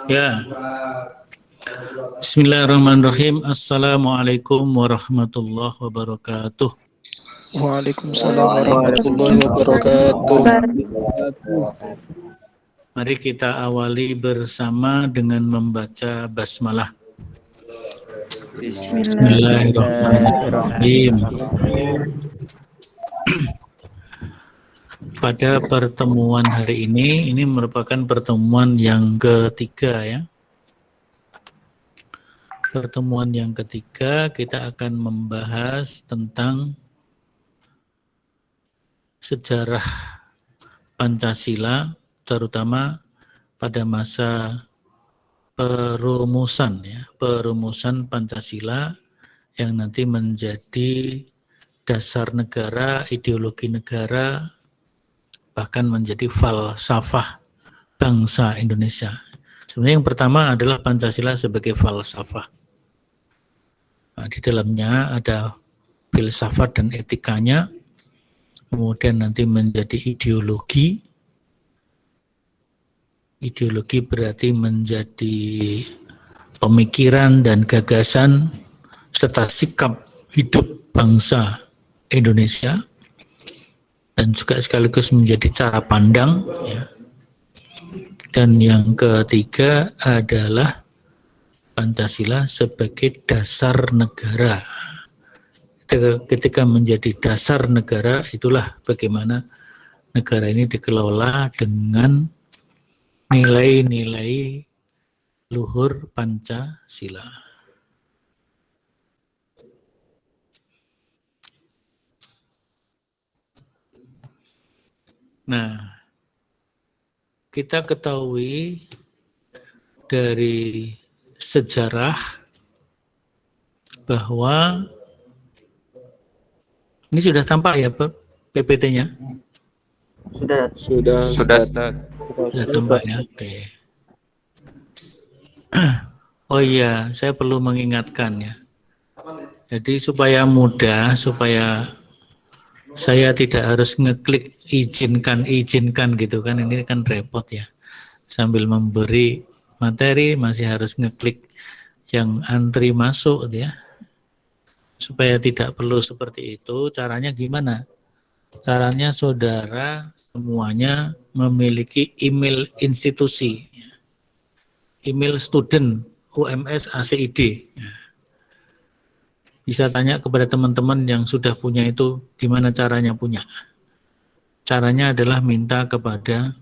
Ya. Bismillahirrahmanirrahim. Assalamualaikum warahmatullahi wabarakatuh. Waalaikumsalam warahmatullahi wabarakatuh. Mari kita awali bersama dengan membaca basmalah. Bismillahirrahmanirrahim. Pada pertemuan hari ini merupakan pertemuan yang ketiga ya. Pertemuan yang ketiga kita akan membahas tentang sejarah Pancasila, terutama pada masa perumusan ya, perumusan Pancasila yang nanti menjadi dasar negara, ideologi negara, bahkan menjadi falsafah bangsa Indonesia. Sebenarnya yang pertama adalah Pancasila sebagai falsafah. Nah, di dalamnya ada filsafat dan etikanya, kemudian nanti menjadi ideologi. Ideologi berarti menjadi pemikiran dan gagasan serta sikap hidup bangsa Indonesia, dan juga sekaligus menjadi cara pandang ya. Dan yang ketiga adalah Pancasila sebagai dasar negara. Ketika menjadi dasar negara, itulah bagaimana negara ini dikelola dengan nilai-nilai luhur Pancasila. Nah, kita ketahui dari sejarah bahwa ini sudah tampak ya PPT-nya? Sudah, Ustaz. Sudah tampak ya. Oke. Oh iya, saya perlu mengingatkan ya. Jadi supaya mudah, supaya saya tidak harus ngeklik izinkan gitu kan, ini kan repot ya. Sambil memberi materi masih harus ngeklik yang antri masuk gitu ya. Supaya tidak perlu seperti itu, caranya gimana? Caranya saudara semuanya memiliki email institusi, email student UMS ACID. Bisa tanya kepada teman-teman yang sudah punya itu, gimana caranya punya. Caranya adalah minta kepada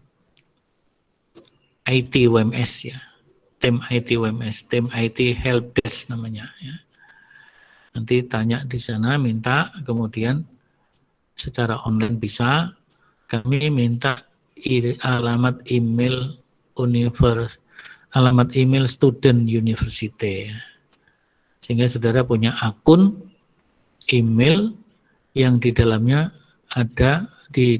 IT UMS ya, tim IT UMS, tim IT Helpdesk namanya ya. Nanti tanya di sana, minta, kemudian secara online bisa, kami minta alamat email alamat email student university, sehingga saudara punya akun email yang di dalamnya ada di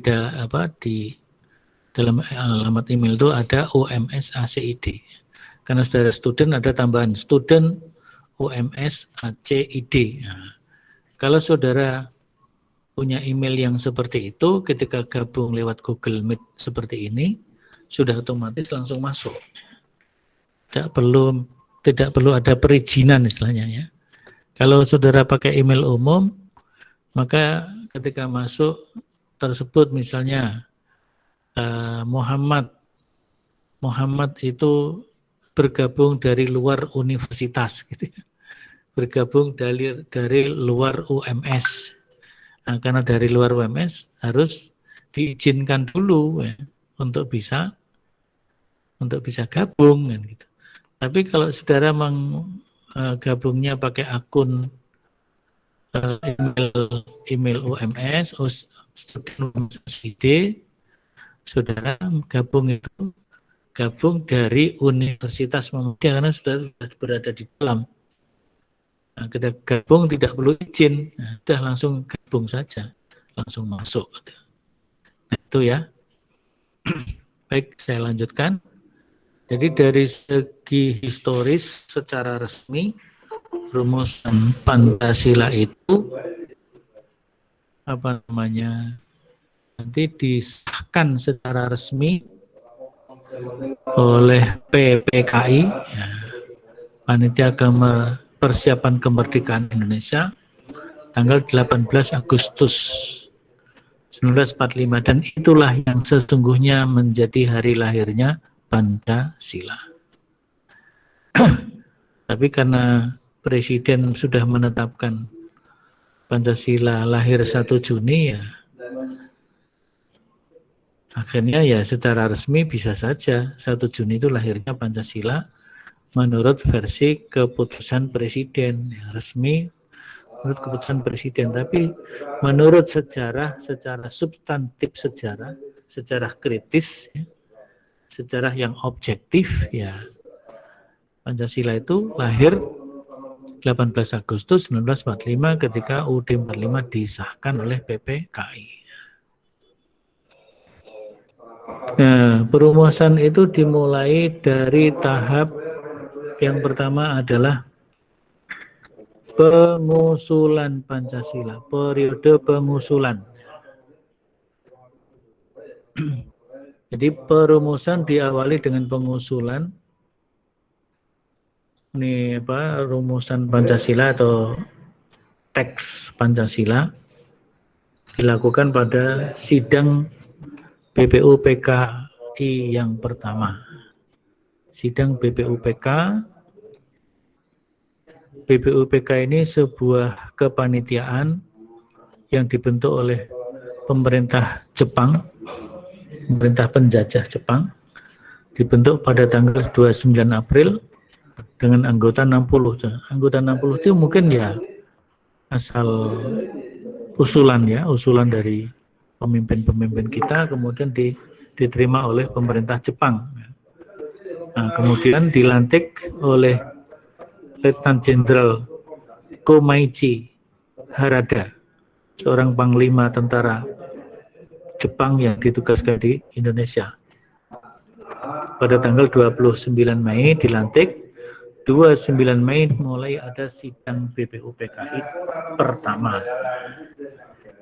dalam alamat email itu ada UMS ACID. Karena saudara student ada tambahan student UMS ACID. Nah, kalau saudara punya email yang seperti itu, ketika gabung lewat Google Meet seperti ini, sudah otomatis langsung masuk. Tidak perlu ada perizinan istilahnya ya. Kalau saudara pakai email umum, maka ketika masuk tersebut misalnya Muhammad itu bergabung dari luar universitas gitu ya. Bergabung dari luar UMS. Nah, karena dari luar UMS harus diizinkan dulu ya, untuk bisa gabung kan gitu. Tapi kalau saudara gabungnya pakai akun email UMS, student UMS, saudara gabung dari Universitas Muhammadiyah karena sudah berada di dalam. Nah, kita gabung tidak perlu izin, sudah langsung gabung saja, langsung masuk. Nah, itu ya. Baik, saya lanjutkan. Jadi dari segi historis secara resmi, rumusan Pancasila itu nanti disahkan secara resmi oleh PPKI, ya, Panitia Persiapan Kemerdekaan Indonesia, tanggal 18 Agustus 1945, dan itulah yang sesungguhnya menjadi hari lahirnya Pancasila. Tapi karena Presiden sudah menetapkan Pancasila lahir 1 Juni, ya akhirnya ya secara resmi bisa saja 1 Juni itu lahirnya Pancasila menurut versi keputusan Presiden, ya, resmi menurut keputusan Presiden. Tapi menurut sejarah, secara substantif sejarah kritis, ya, sejarah yang objektif, ya Pancasila itu lahir 18 Agustus 1945 ketika UUD 45 disahkan oleh PPKI. Nah, perumusan itu dimulai dari tahap yang pertama adalah pengusulan Pancasila, periode pengusulan. Jadi perumusan diawali dengan pengusulan ini rumusan Pancasila atau teks Pancasila dilakukan pada sidang BPUPKI yang pertama. Sidang BPUPK ini sebuah kepanitiaan yang dibentuk oleh pemerintah Jepang, pemerintah penjajah Jepang, dibentuk pada tanggal 29 April dengan anggota 60. Anggota 60 itu mungkin ya asal usulan dari pemimpin-pemimpin kita, kemudian diterima oleh pemerintah Jepang. Nah, kemudian dilantik oleh Letnan Jenderal Komaichi Harada, seorang panglima tentara Jepang yang ditugaskan di Indonesia. Pada tanggal 29 Mei dilantik, 29 Mei mulai ada sidang BPUPKI pertama.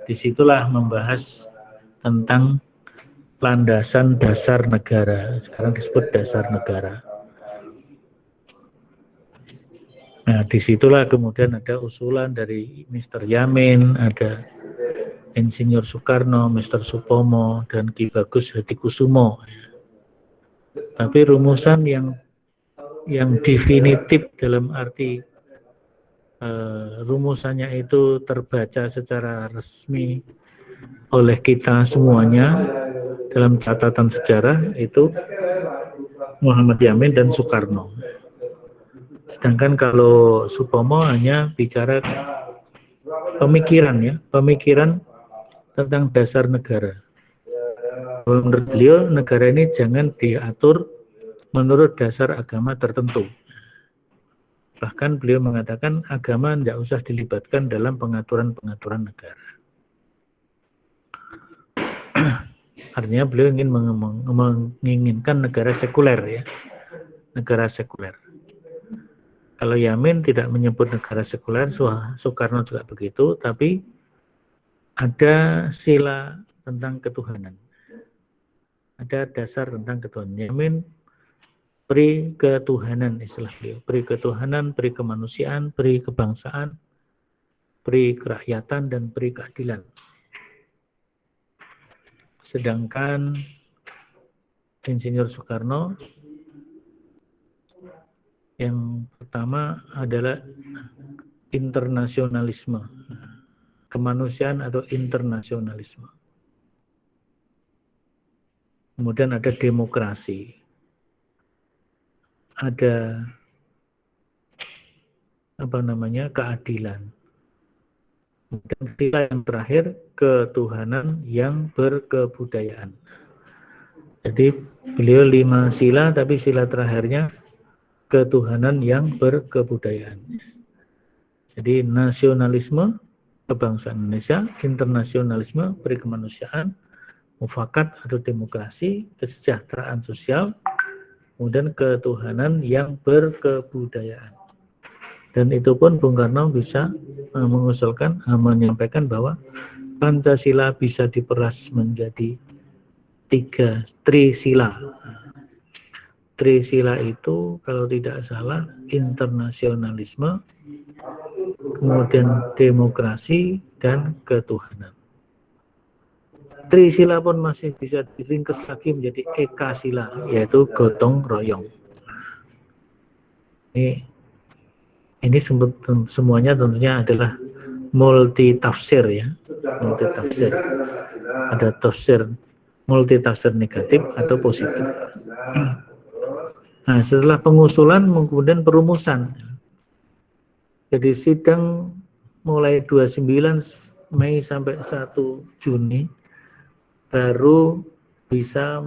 Disitulah membahas tentang landasan dasar negara, sekarang disebut dasar negara. Nah, disitulah kemudian ada usulan dari Mr. Yamin, ada Insinyur Soekarno, Mr. Supomo, dan Ki Bagus Hadikusumo. Tapi rumusan yang definitif dalam arti rumusannya itu terbaca secara resmi oleh kita semuanya dalam catatan sejarah itu Muhammad Yamin dan Soekarno. Sedangkan kalau Supomo hanya bicara pemikiran tentang dasar negara. Menurut beliau, negara ini jangan diatur menurut dasar agama tertentu. Bahkan beliau mengatakan agama tidak usah dilibatkan dalam pengaturan-pengaturan negara. Artinya beliau ingin menginginkan negara sekuler, ya, negara sekuler. Kalau Yamin tidak menyebut negara sekuler, Soekarno juga begitu, tapi ada sila tentang ketuhanan. Ada dasar tentang ketuhanan. Yamin peri ketuhanan istilah beliau. Peri ketuhanan, peri kemanusiaan, peri kebangsaan, peri kerakyatan, dan peri keadilan. Sedangkan Insinyur Soekarno yang pertama adalah internasionalisme, kemanusiaan atau internasionalisme. Kemudian ada demokrasi, ada keadilan. Dan sila yang terakhir, ketuhanan yang berkebudayaan. Jadi beliau 5 sila, tapi sila terakhirnya ketuhanan yang berkebudayaan. Jadi nasionalisme, kebangsaan Indonesia, internasionalisme, perikemanusiaan, mufakat atau demokrasi, kesejahteraan sosial, kemudian ketuhanan yang berkebudayaan. Dan itu pun Bung Karno bisa mengusulkan, menyampaikan bahwa Pancasila bisa diperas menjadi 3 trisila. Trisila itu kalau tidak salah internasionalisme, kemudian demokrasi, dan ketuhanan. Trisila pun masih bisa diringkas lagi menjadi ekasila, yaitu gotong royong. Ini semuanya tentunya adalah multi tafsir ya, multi tafsir. Ada tafsir multi tafsir negatif atau positif. Nah, setelah pengusulan kemudian perumusan. Jadi sidang mulai 29 Mei sampai 1 Juni baru bisa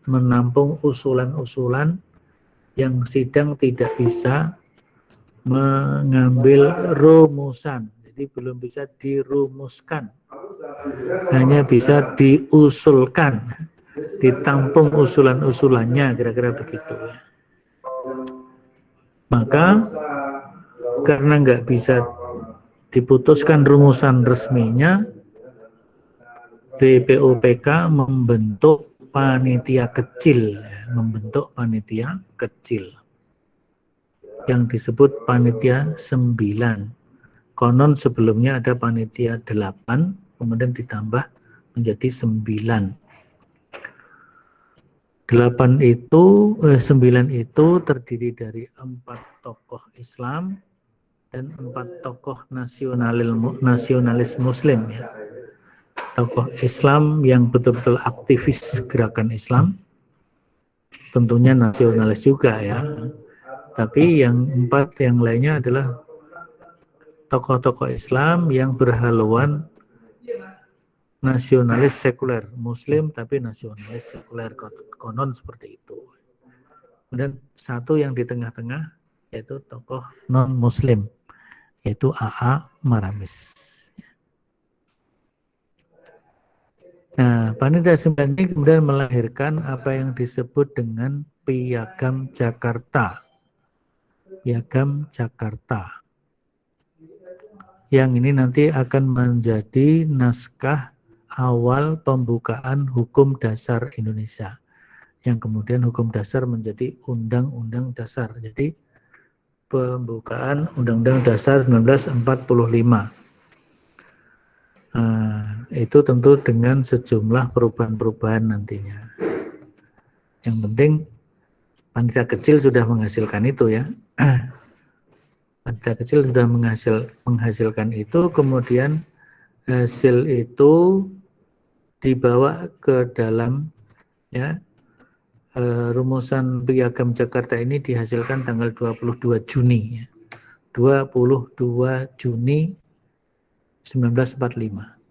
menampung usulan-usulan yang sidang tidak bisa mengambil rumusan. Jadi belum bisa dirumuskan. Hanya bisa diusulkan, ditampung usulan-usulannya, kira-kira begitu. Maka karena nggak bisa diputuskan rumusan resminya, BPUPK membentuk panitia kecil, membentuk panitia kecil yang disebut panitia 9. Konon sebelumnya ada panitia 8, kemudian ditambah menjadi 9. 9 itu terdiri dari 4 tokoh Islam dan 4 tokoh nasionalis Muslim ya. Tokoh Islam yang betul-betul aktivis gerakan Islam, tentunya nasionalis juga ya. Tapi yang 4 yang lainnya adalah tokoh-tokoh Islam yang berhaluan nasionalis sekuler, Muslim tapi nasionalis sekuler, konon seperti itu. Kemudian satu yang di tengah-tengah yaitu tokoh non-Muslim, yaitu AA Maramis. Nah, panitia 9 ini kemudian melahirkan apa yang disebut dengan Piagam Jakarta. Piagam Jakarta. Yang ini nanti akan menjadi naskah awal pembukaan hukum dasar Indonesia. Yang kemudian hukum dasar menjadi Undang-Undang Dasar. Jadi pembukaan Undang-Undang Dasar 1945. Itu tentu dengan sejumlah perubahan-perubahan nantinya. Yang penting panitia kecil sudah menghasilkan itu ya. Panitia kecil sudah menghasilkan itu, kemudian hasil itu dibawa ke dalam ya, rumusan Piagam Jakarta ini dihasilkan tanggal 22 Juni ya. 22 Juni 1945.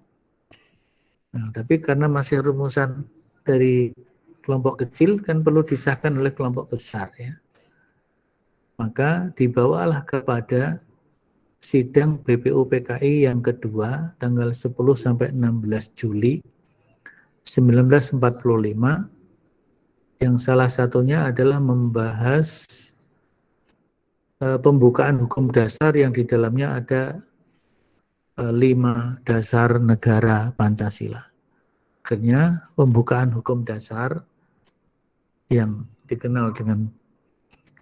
Nah, tapi karena masih rumusan dari kelompok kecil kan perlu disahkan oleh kelompok besar ya. Maka dibawalah kepada sidang BPUPKI yang kedua tanggal 10 sampai 16 Juli 1945 yang salah satunya adalah membahas pembukaan hukum dasar yang di dalamnya ada 5 dasar negara Pancasila. Akhirnya pembukaan hukum dasar yang dikenal dengan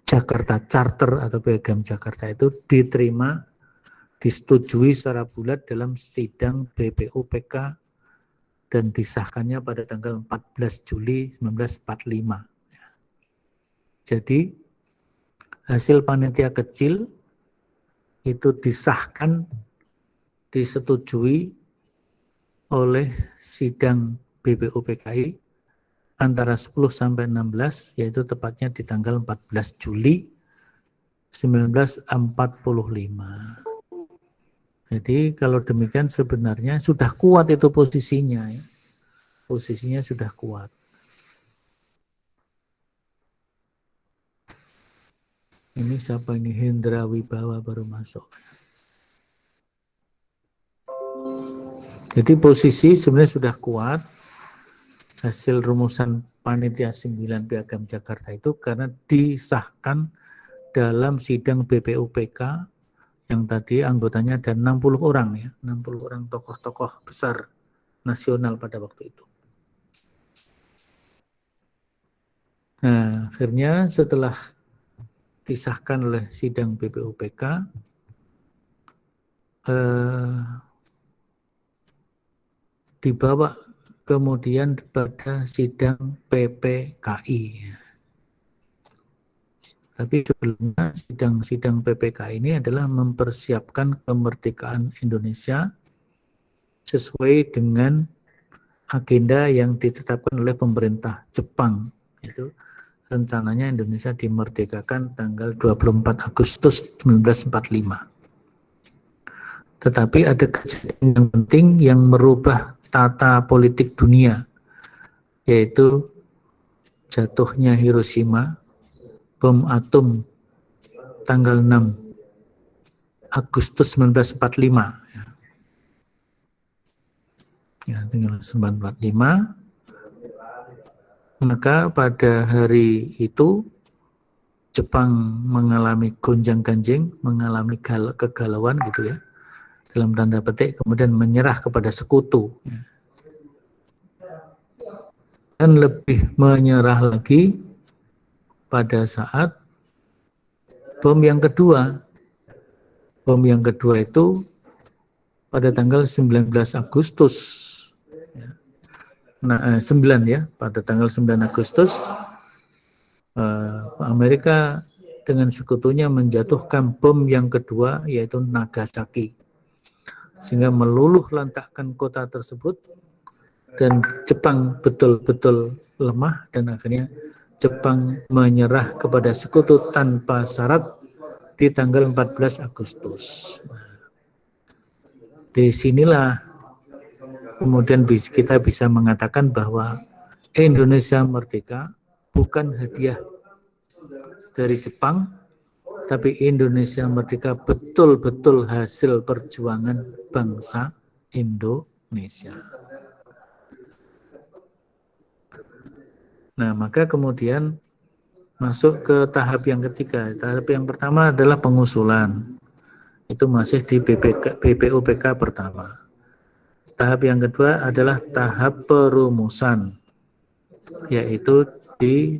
Jakarta Charter atau Piagam Jakarta itu diterima, disetujui secara bulat dalam sidang BPUPK dan disahkannya pada tanggal 14 Juli 1945. Jadi hasil panitia kecil itu disahkan, disetujui oleh sidang BPUPKI antara 10 sampai 16, yaitu tepatnya di tanggal 14 Juli 1945. Jadi kalau demikian sebenarnya sudah kuat itu posisinya ya. Posisinya sudah kuat. Ini siapa ini? Hendra Wibawa baru masuk. Jadi posisi sebenarnya sudah kuat hasil rumusan panitia 9 Piagam Jakarta itu karena disahkan dalam sidang BPUPK yang tadi anggotanya ada 60 orang ya, 60 orang tokoh-tokoh besar nasional pada waktu itu. Nah, akhirnya setelah disahkan oleh sidang BPUPK, dibawa kemudian pada sidang PPKI. Tapi sebelumnya sidang-sidang PPKI ini adalah mempersiapkan kemerdekaan Indonesia sesuai dengan agenda yang ditetapkan oleh pemerintah Jepang. Itu rencananya Indonesia dimerdekakan tanggal 24 Agustus 1945. Tetapi ada kejadian yang penting yang merubah tata politik dunia, yaitu jatuhnya Hiroshima, bom atom tanggal 6 Agustus 1945. Ya, tanggal 1945. Maka pada hari itu Jepang mengalami gonjang-ganjing, mengalami kegalauan gitu ya, dalam tanda petik, kemudian menyerah kepada sekutu. Dan lebih menyerah lagi pada saat bom yang kedua. Bom yang kedua itu pada tanggal 19 Agustus. Nah, 9 ya, pada tanggal 9 Agustus Amerika dengan sekutunya menjatuhkan bom yang kedua, yaitu Nagasaki, sehingga meluluh lantakkan kota tersebut dan Jepang betul-betul lemah, dan akhirnya Jepang menyerah kepada sekutu tanpa syarat di tanggal 14 Agustus. Di sinilah kemudian kita bisa mengatakan bahwa Indonesia merdeka bukan hadiah dari Jepang, tapi Indonesia merdeka betul-betul hasil perjuangan bangsa Indonesia. Nah, maka kemudian masuk ke tahap yang ketiga. Tahap yang pertama adalah pengusulan. Itu masih di BPUPK pertama. Tahap yang kedua adalah tahap perumusan, yaitu di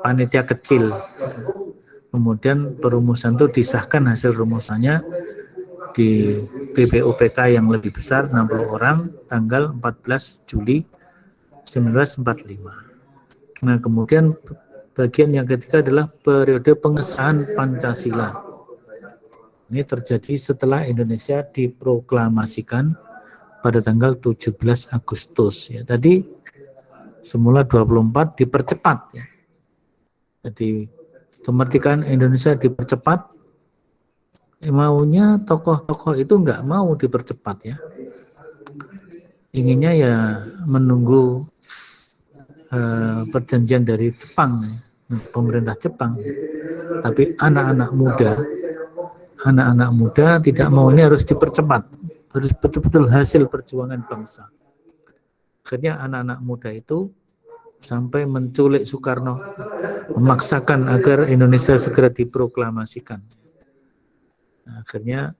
panitia kecil. Kemudian perumusan itu disahkan hasil rumusannya di BPUPK yang lebih besar, 60 orang, tanggal 14 Juli 1945. Nah, kemudian bagian yang ketiga adalah periode pengesahan Pancasila. Ini terjadi setelah Indonesia diproklamasikan pada tanggal 17 Agustus. Ya, tadi semula 24 dipercepat. Ya. Jadi kemerdekaan Indonesia dipercepat. Maunya tokoh-tokoh itu nggak mau dipercepat ya. Inginnya ya menunggu perjanjian dari Jepang, pemerintah Jepang. Tapi anak-anak muda tidak mau, ini harus dipercepat. Harus betul-betul hasil perjuangan bangsa. Akhirnya anak-anak muda itu sampai menculik Soekarno, memaksakan agar Indonesia segera diproklamasikan. Nah, akhirnya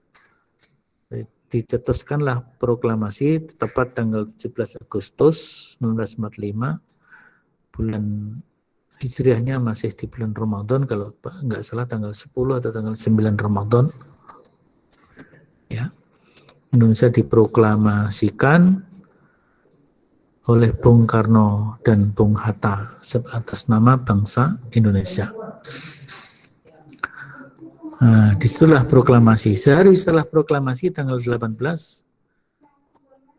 dicetuskanlah proklamasi tepat tanggal 17 Agustus 1945. Bulan Hijriahnya masih di bulan Ramadan, kalau nggak salah tanggal 10 atau tanggal 9 Ramadan. Ya. Indonesia diproklamasikan oleh Bung Karno dan Bung Hatta atas nama bangsa Indonesia. Nah, disitulah proklamasi. Sehari setelah proklamasi tanggal 18,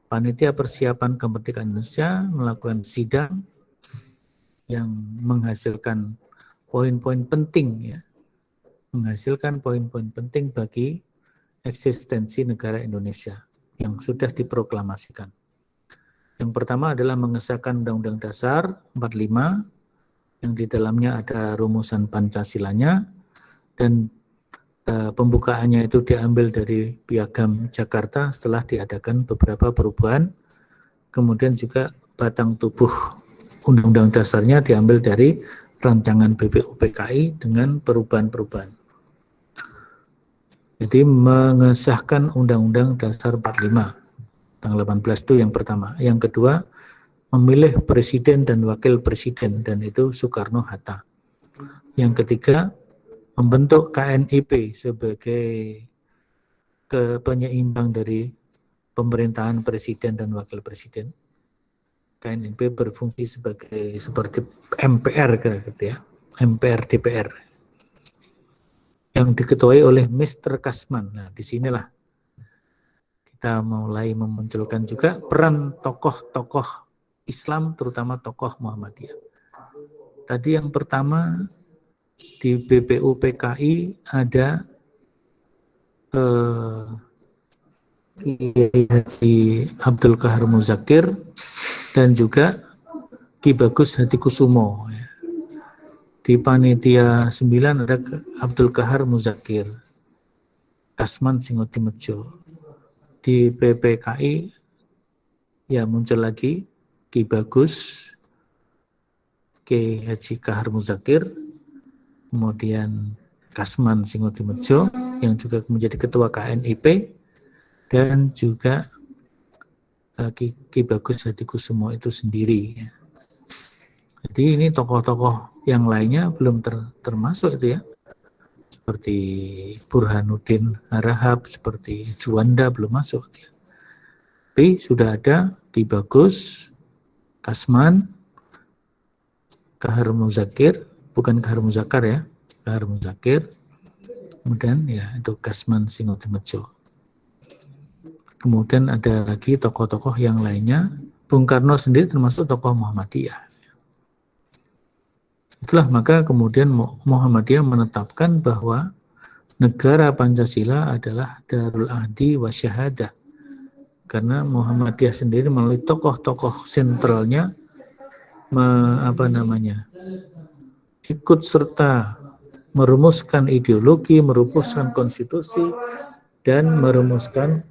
Panitia Persiapan Kemerdekaan Indonesia melakukan sidang yang menghasilkan poin-poin penting ya. Menghasilkan poin-poin penting bagi eksistensi negara Indonesia yang sudah diproklamasikan. Yang pertama adalah mengesahkan Undang-Undang Dasar 45 yang di dalamnya ada rumusan Pancasilanya, dan pembukaannya itu diambil dari Piagam Jakarta setelah diadakan beberapa perubahan. Kemudian juga batang tubuh Undang-Undang Dasarnya diambil dari rancangan BPUPKI dengan perubahan-perubahan. Jadi mengesahkan Undang-Undang Dasar 45 tanggal 18 itu yang pertama. Yang kedua, memilih presiden dan wakil presiden, dan itu Soekarno-Hatta. Yang ketiga, membentuk KNIP sebagai penyeimbang dari pemerintahan presiden dan wakil presiden. KNIP berfungsi seperti MPR gitu ya, MPR DPR yang diketuai oleh Mr. Kasman. Nah, disinilah kita mulai memunculkan juga peran tokoh-tokoh Islam, terutama tokoh Muhammadiyah. Tadi yang pertama di BPU PKI ada Kiai Haji Abdul Qahar Muzakir dan juga Ki Bagus Hatikusumo. Di panitia 9 ada Abdul Qahar Muzakir, Kasman Singotimejo. Di PPKI ya muncul lagi Ki Bagus, Ki Haji Qahar Muzakir, kemudian Kasman Singotimejo yang juga menjadi ketua KNIP, dan juga Ki Bagus Hatikusumo itu sendiri. Jadi ini tokoh-tokoh yang lainnya belum termasuk itu ya, seperti Burhanuddin Harahap, seperti Juanda belum masuk. Ya. Tapi sudah ada Ki Bagus, Kasman, Qahar Muzakir, bukan Qahar Muzakar ya, Qahar Muzakir, kemudian ya itu Kasman Singotimejo. Kemudian ada lagi tokoh-tokoh yang lainnya. Bung Karno sendiri termasuk tokoh Muhammadiyah. Itulah maka kemudian Muhammadiyah menetapkan bahwa negara Pancasila adalah Darul Ahdi wa Syahadah. Karena Muhammadiyah sendiri melalui tokoh-tokoh sentralnya ikut serta merumuskan ideologi, merumuskan konstitusi, dan merumuskan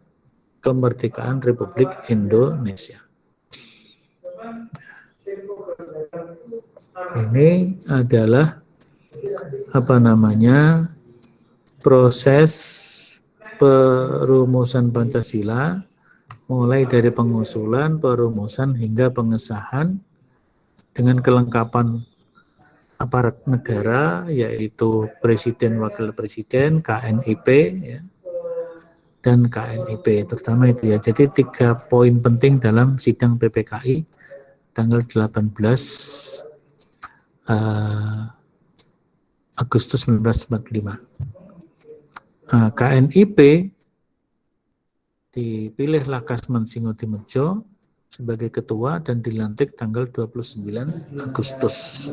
kemerdekaan Republik Indonesia. Ini adalah proses perumusan Pancasila, mulai dari pengusulan, perumusan hingga pengesahan dengan kelengkapan aparat negara, yaitu presiden, wakil presiden, KNIP, ya, dan KNIP terutama itu ya. Jadi 3 poin penting dalam sidang PPKI tanggal 18 Agustus 1945. KNIP dipilihlah Kasman Singotimejo sebagai ketua dan dilantik tanggal 29 Agustus.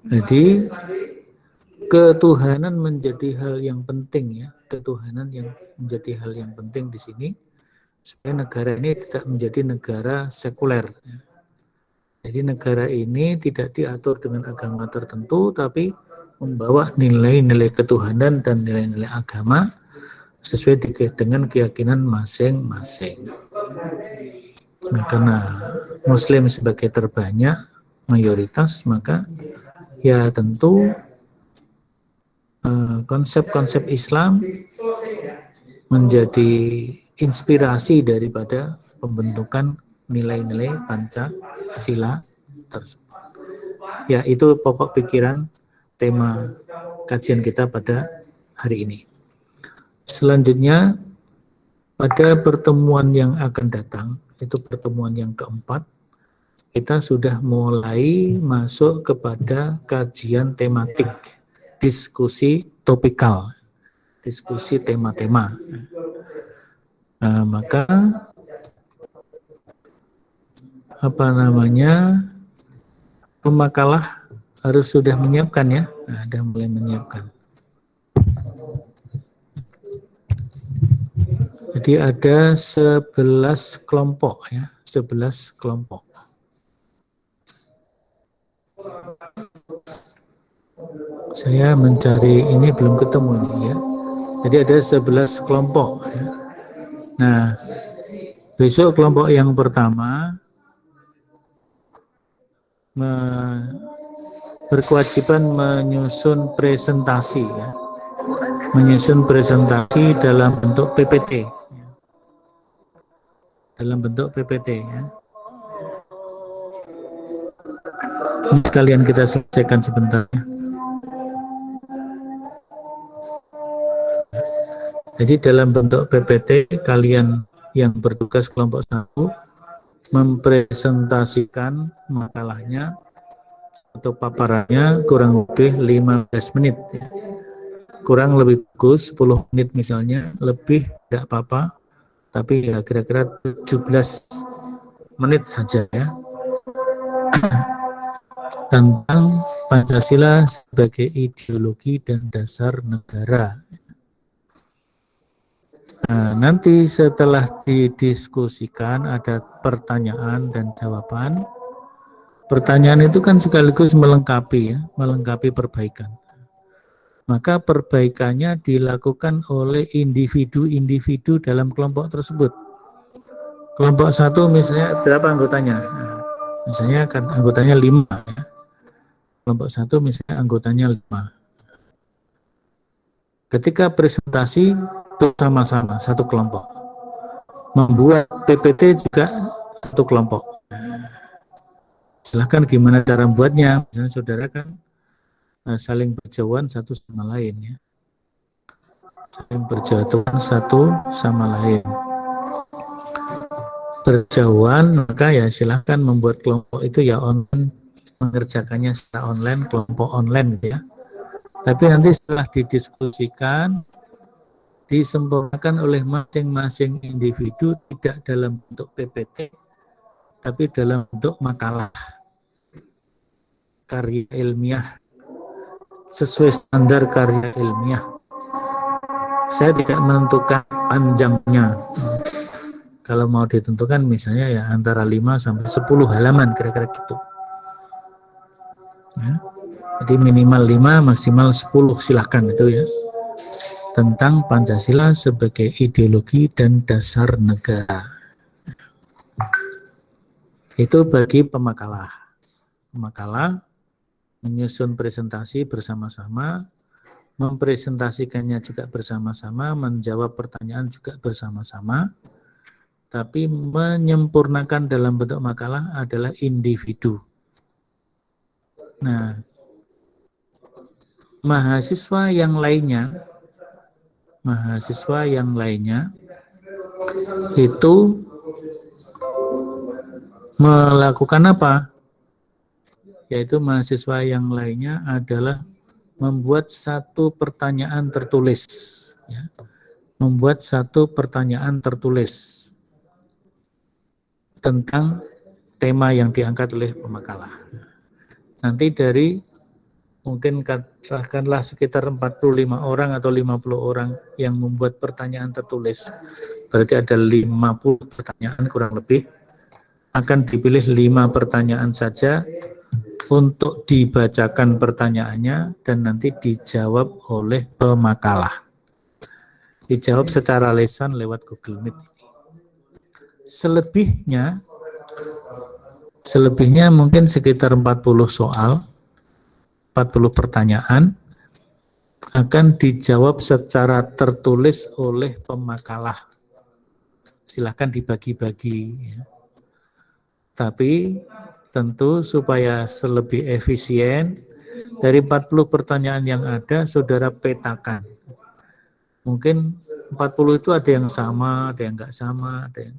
Jadi ketuhanan menjadi hal yang penting ya, ketuhanan yang menjadi hal yang penting di sini supaya negara ini tidak menjadi negara sekuler. Jadi negara ini tidak diatur dengan agama tertentu, tapi membawa nilai-nilai ketuhanan dan nilai-nilai agama sesuai dengan keyakinan masing-masing. Nah, karena Muslim sebagai terbanyak, mayoritas, maka ya tentu konsep-konsep Islam menjadi inspirasi daripada pembentukan nilai-nilai Pancasila tersebut. Ya, itu pokok pikiran tema kajian kita pada hari ini. Selanjutnya, pada pertemuan yang akan datang, itu pertemuan yang keempat, kita sudah mulai masuk kepada kajian tematik, diskusi topikal, diskusi tema-tema. Nah, maka pemakalah harus sudah menyiapkan ya, ada mulai menyiapkan. Jadi ada 11 kelompok ya, 11 kelompok. Saya mencari ini belum ketemu nih ya. Jadi ada 11 kelompok ya. Nah, besok kelompok yang pertama berkewajiban menyusun presentasi ya. Menyusun presentasi dalam bentuk PPT. dalam bentuk PPT ya. Ini sekalian kita selesaikan sebentar ya. Jadi dalam bentuk PPT kalian yang bertugas kelompok 1 mempresentasikan makalahnya atau paparannya kurang lebih 15 menit ya. Kurang lebih bagus 10 menit misalnya, lebih tidak apa-apa, tapi ya kira-kira 17 menit saja ya, tentang Pancasila sebagai ideologi dan dasar negara. Nah, nanti setelah didiskusikan ada pertanyaan dan jawaban. Pertanyaan itu kan sekaligus melengkapi ya, melengkapi perbaikan. Maka perbaikannya dilakukan oleh individu-individu dalam kelompok tersebut. Kelompok 1 misalnya berapa anggotanya? Nah, misalnya kan anggotanya 5 ya. Kelompok 1 misalnya anggotanya 5. Ketika presentasi bersama-sama satu kelompok. Membuat PPT juga satu kelompok. Silahkan gimana cara membuatnya. Misalnya saudara kan saling berjauhan satu sama lain ya. Saling berjauhan satu sama lain. Berjauhan maka ya silahkan membuat kelompok itu ya online, mengerjakannya secara online, kelompok online gitu ya. Tapi nanti setelah didiskusikan, disempurnakan oleh masing-masing individu tidak dalam bentuk PPT, tapi dalam bentuk makalah karya ilmiah sesuai standar karya ilmiah. Saya tidak menentukan panjangnya. Kalau mau ditentukan misalnya ya antara 5 sampai 10 halaman kira-kira gitu. Ya. Jadi minimal 5, maksimal 10 silahkan itu ya. Tentang Pancasila sebagai ideologi dan dasar negara. Itu bagi pemakalah. Pemakalah menyusun presentasi bersama-sama, mempresentasikannya juga bersama-sama, menjawab pertanyaan juga bersama-sama, tapi menyempurnakan dalam bentuk makalah adalah individu. Nah, mahasiswa yang lainnya itu melakukan apa? Yaitu mahasiswa yang lainnya adalah membuat satu pertanyaan tertulis ya. Membuat satu pertanyaan tertulis tentang tema yang diangkat oleh pemakalah. Nanti dari mungkin katakanlah sekitar 45 orang atau 50 orang yang membuat pertanyaan tertulis, berarti ada 50 pertanyaan kurang lebih, akan dipilih 5 pertanyaan saja untuk dibacakan pertanyaannya dan nanti dijawab oleh pemakalah. Dijawab secara lisan lewat Google Meet. Selebihnya mungkin sekitar 40 soal, 40 pertanyaan akan dijawab secara tertulis oleh pemakalah. Silahkan dibagi-bagi ya. Tapi tentu supaya lebih efisien, dari 40 pertanyaan yang ada, saudara petakan. Mungkin 40 itu ada yang sama, ada yang enggak sama, ada yang,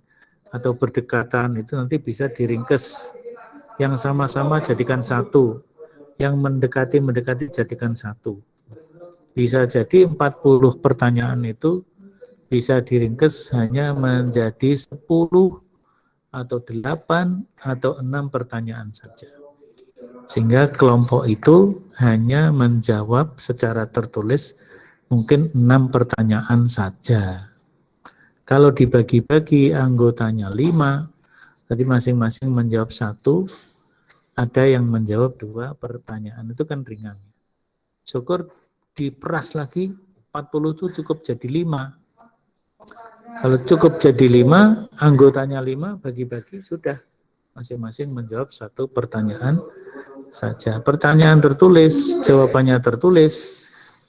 atau berdekatan, itu nanti bisa diringkes. Yang sama-sama jadikan satu, yang mendekati jadikan satu. Bisa jadi 40 pertanyaan itu bisa diringkes hanya menjadi 10 atau 8 atau 6 pertanyaan saja. Sehingga kelompok itu hanya menjawab secara tertulis mungkin 6 pertanyaan saja. Kalau dibagi-bagi anggotanya 5, jadi masing-masing menjawab 1, ada yang menjawab 2 pertanyaan, itu kan ringan. Syukur diperas lagi, 40 itu cukup jadi 5. Kalau cukup jadi 5, anggotanya 5, bagi-bagi sudah. Masing-masing menjawab 1 pertanyaan saja. Pertanyaan tertulis, jawabannya tertulis,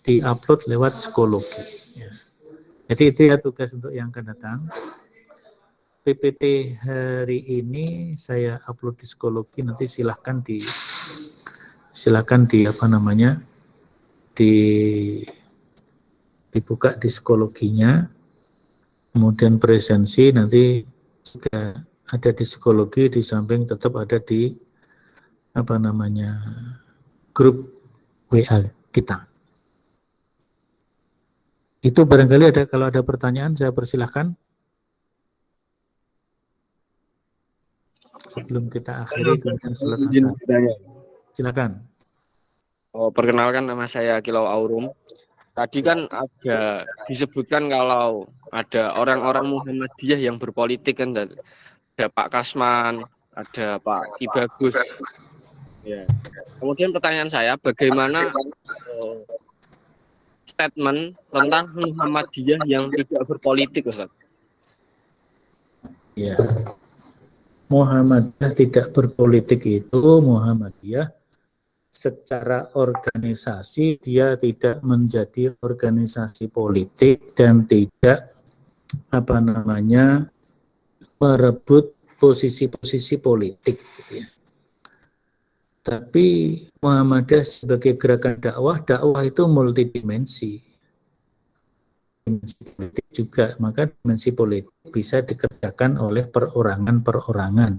di-upload lewat psikologi. Ya. Jadi itu ya tugas untuk yang akan datang. PPT hari ini saya upload di psikologi, nanti silahkan dibuka di psikologinya, kemudian presensi nanti juga ada di psikologi, di samping tetap ada di grup WA kita. Itu barangkali kalau ada pertanyaan saya persilahkan. Sebelum kita akhiri kemudian salat asar. Silakan. Perkenalkan, nama saya Kilau Aurum. Tadi kan ada disebutkan kalau ada orang-orang Muhammadiyah yang berpolitik kan, ada Pak Kasman, ada Pak Ki Bagus. Ya. Kemudian pertanyaan saya, bagaimana statement tentang Muhammadiyah yang tidak berpolitik, Ustaz? Ya. Muhammadiyah tidak berpolitik itu Muhammadiyah secara organisasi dia tidak menjadi organisasi politik dan tidak merebut posisi-posisi politik gitu ya. Tapi Muhammadiyah sebagai gerakan dakwah itu multidimensi. Dimensi politik juga, maka dimensi politik bisa dikerjakan oleh perorangan-perorangan.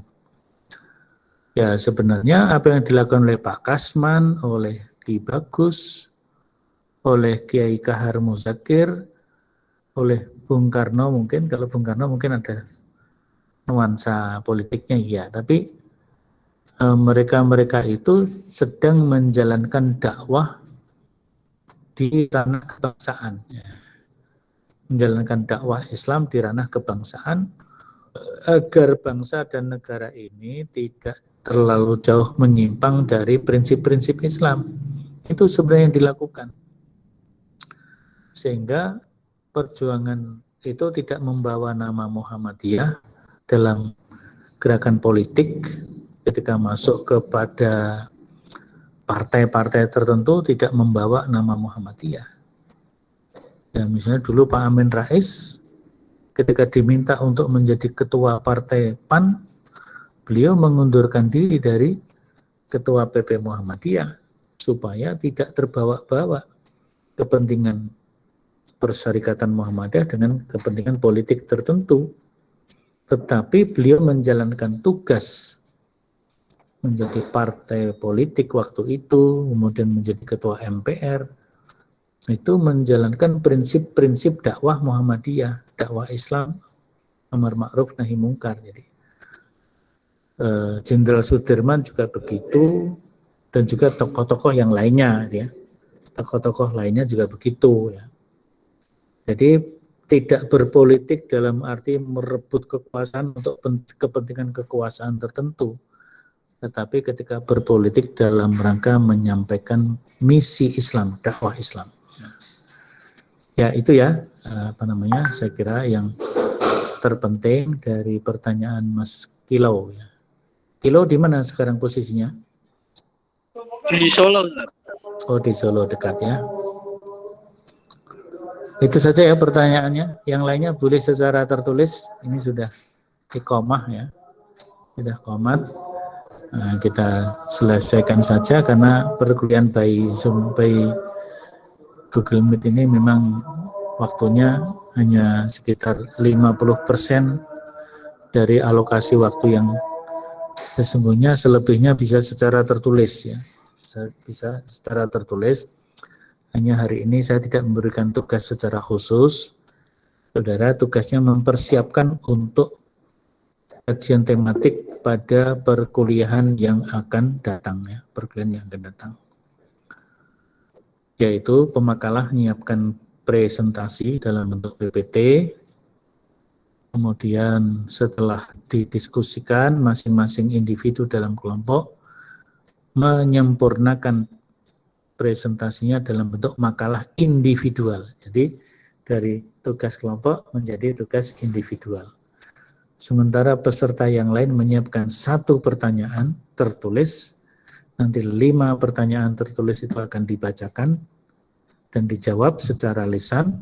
Ya sebenarnya apa yang dilakukan oleh Pak Kasman, oleh Ki Bagus, oleh Kiai Kahar Muzakir, oleh Bung Karno mungkin, kalau Bung Karno mungkin ada nuansa politiknya ya, tapi mereka-mereka itu sedang menjalankan dakwah di ranah kebangsaan. Menjalankan dakwah Islam di ranah kebangsaan agar bangsa dan negara ini tidak terlalu jauh menyimpang dari prinsip-prinsip Islam. Itu sebenarnya yang dilakukan. Sehingga perjuangan itu tidak membawa nama Muhammadiyah dalam gerakan politik ketika masuk kepada partai-partai tertentu tidak membawa nama Muhammadiyah. Ya, misalnya dulu Pak Amin Rais ketika diminta untuk menjadi ketua partai PAN, beliau mengundurkan diri dari ketua PP Muhammadiyah supaya tidak terbawa-bawa kepentingan Persyarikatan Muhammadiyah dengan kepentingan politik tertentu. Tetapi beliau menjalankan tugas menjadi partai politik waktu itu, kemudian menjadi ketua MPR, itu menjalankan prinsip-prinsip dakwah Muhammadiyah, dakwah Islam, amar ma'ruf nahi mungkar. Jadi Jenderal Sudirman juga begitu, dan juga tokoh-tokoh yang lainnya, ya. Tokoh-tokoh lainnya juga begitu, ya. Jadi tidak berpolitik dalam arti merebut kekuasaan untuk kepentingan kekuasaan tertentu, tetapi ketika berpolitik dalam rangka menyampaikan misi Islam, dakwah Islam. Ya itu ya, saya kira yang terpenting dari pertanyaan Mas Kilau. Ya. Kilau di mana sekarang posisinya? Di Solo. Oh di Solo dekat ya. Itu saja ya pertanyaannya. Yang lainnya boleh secara tertulis. Ini sudah iqomah ya, sudah qomat. Nah, kita selesaikan saja karena perkuliahan by Zoom, by Google Meet ini memang waktunya hanya sekitar 50% dari alokasi waktu yang sesungguhnya, selebihnya bisa secara tertulis ya. Bisa secara tertulis. Hanya hari ini saya tidak memberikan tugas secara khusus. Saudara tugasnya mempersiapkan untuk kajian tematik pada perkuliahan yang akan datang ya, perkuliahan yang akan datang. Yaitu pemakalah menyiapkan presentasi dalam bentuk PPT, kemudian setelah didiskusikan masing-masing individu dalam kelompok menyempurnakan presentasinya dalam bentuk makalah individual. Jadi dari tugas kelompok menjadi tugas individual. Sementara peserta yang lain menyiapkan 1 pertanyaan tertulis. Nanti 5 pertanyaan tertulis itu akan dibacakan dan dijawab secara lisan.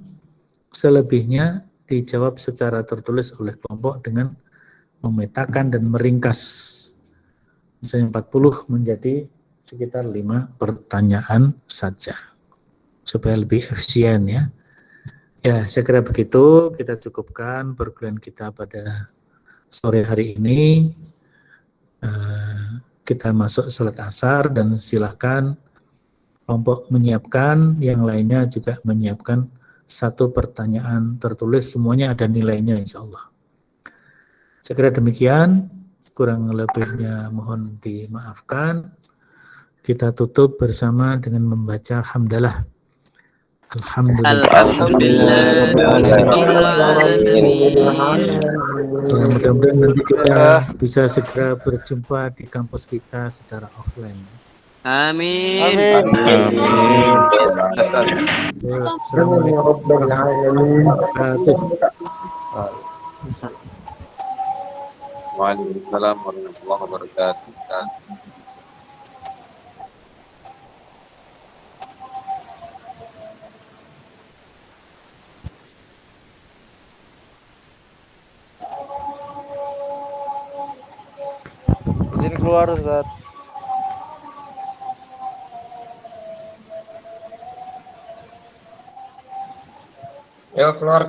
Selebihnya dijawab secara tertulis oleh kelompok dengan memetakan dan meringkas. Misalnya 40 menjadi sekitar 5 pertanyaan saja. Supaya lebih efisien ya. Ya, saya kira begitu. Kita cukupkan perkuliahan kita pada sore hari ini. Kita masuk sholat asar dan silakan kelompok menyiapkan, yang lainnya juga menyiapkan satu pertanyaan tertulis, semuanya ada nilainya insya Allah. Saya kira demikian, kurang lebihnya mohon dimaafkan. Kita tutup bersama dengan membaca hamdalah. Alhamdulillah. Mudah-mudahan nanti kita bisa segera berjumpa di kampus kita secara offline. Amin. Assalamualaikum warahmatullahi wabarakatuh. Waalaikumsalam warahmatullahi wabarakatuh. Izin keluar, Ustaz. Yuk keluar.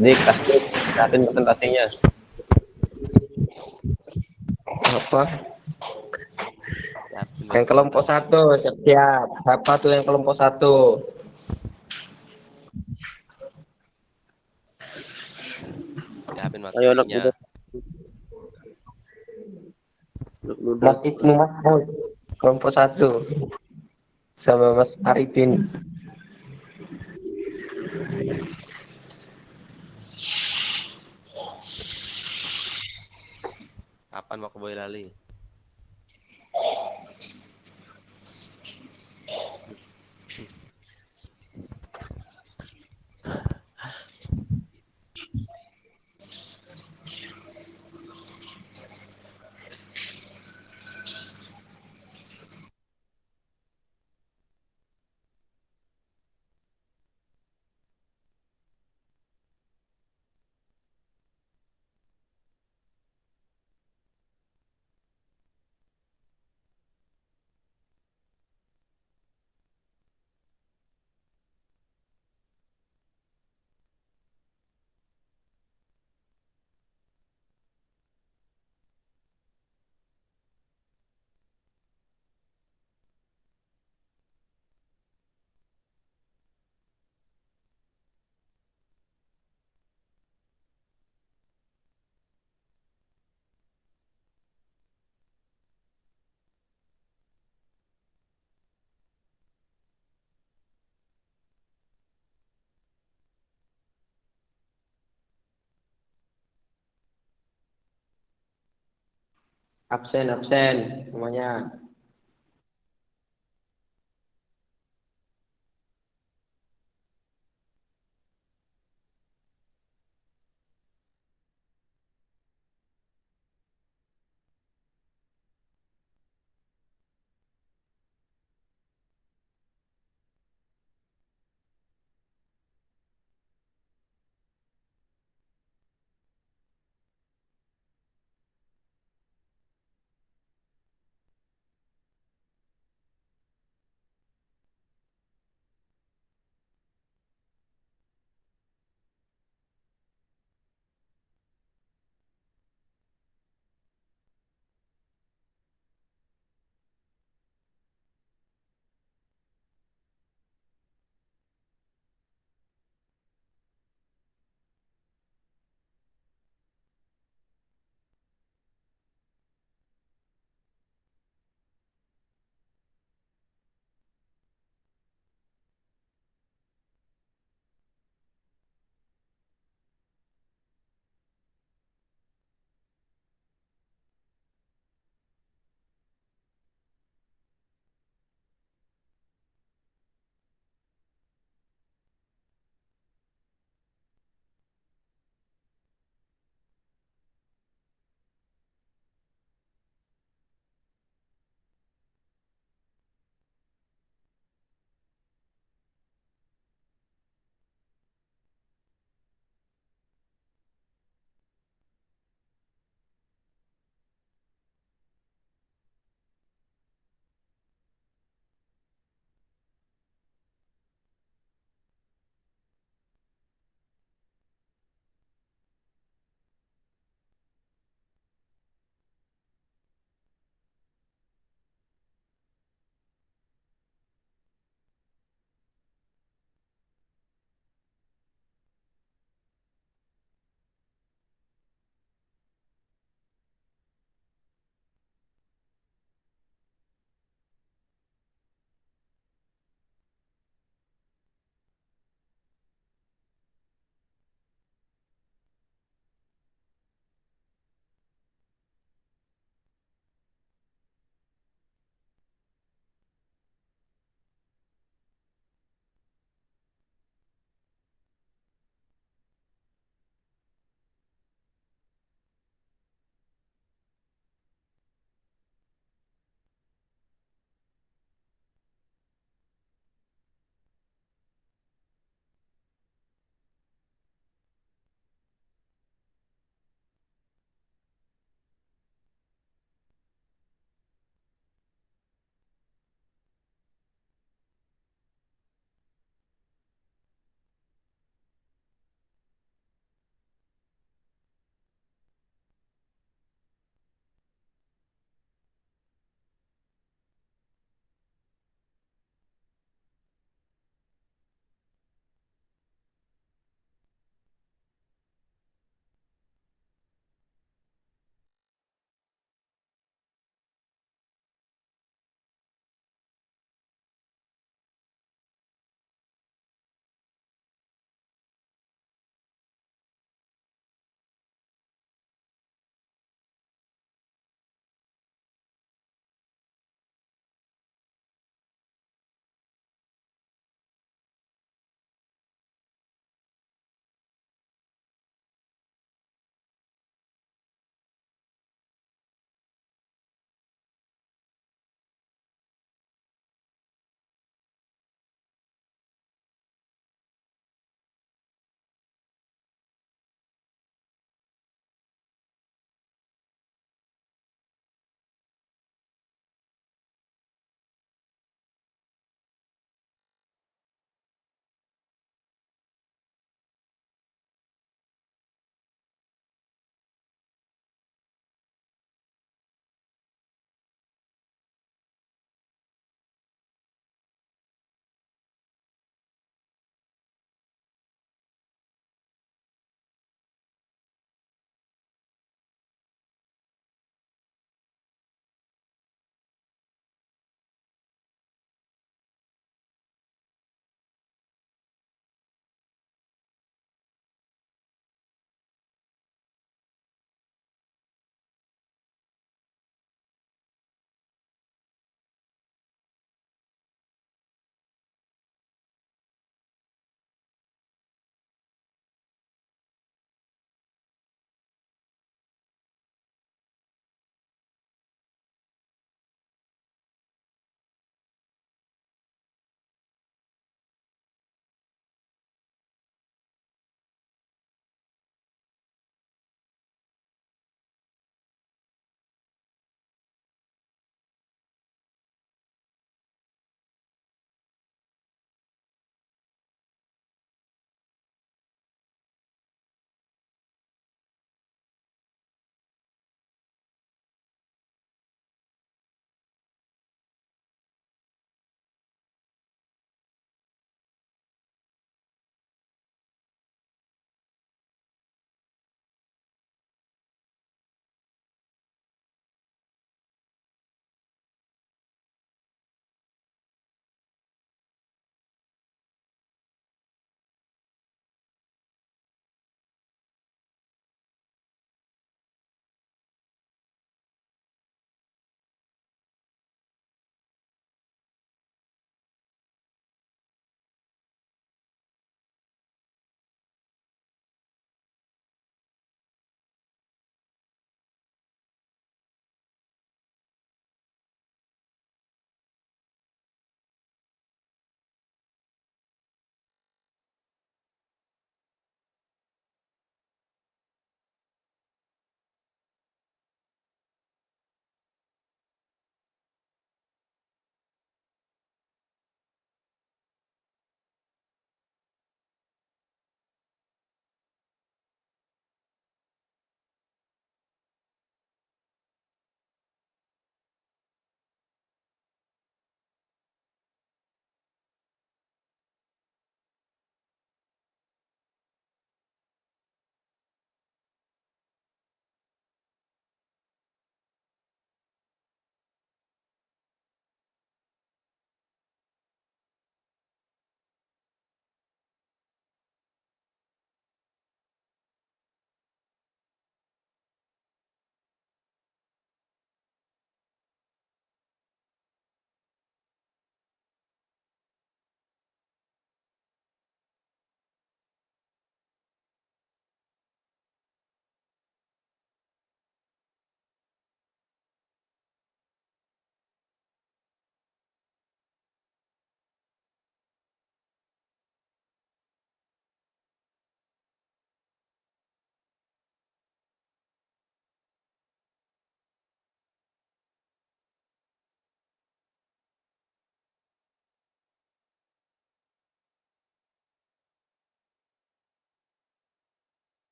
Dik, kasih presentasinya. Apa? Yang kelompok 1 siap. Siapa tuh yang kelompok 1? Ayo anak muda. Mas Ibnu Mahmud, kelompok 1 sama Mas Arifin. Kapan mau ke Boyolali? Absen semuanya.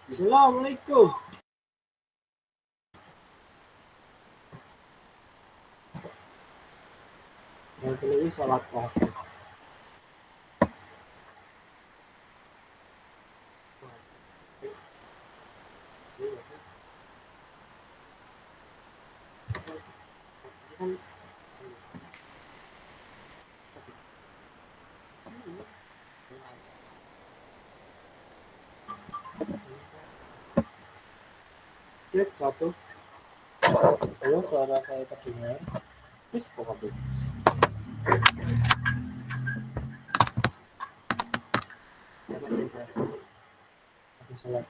Assalamualaikum. Yang ini salat pagi. Cek satu. Halo, suara saya terdengar. Please pokoknya. Aku salah.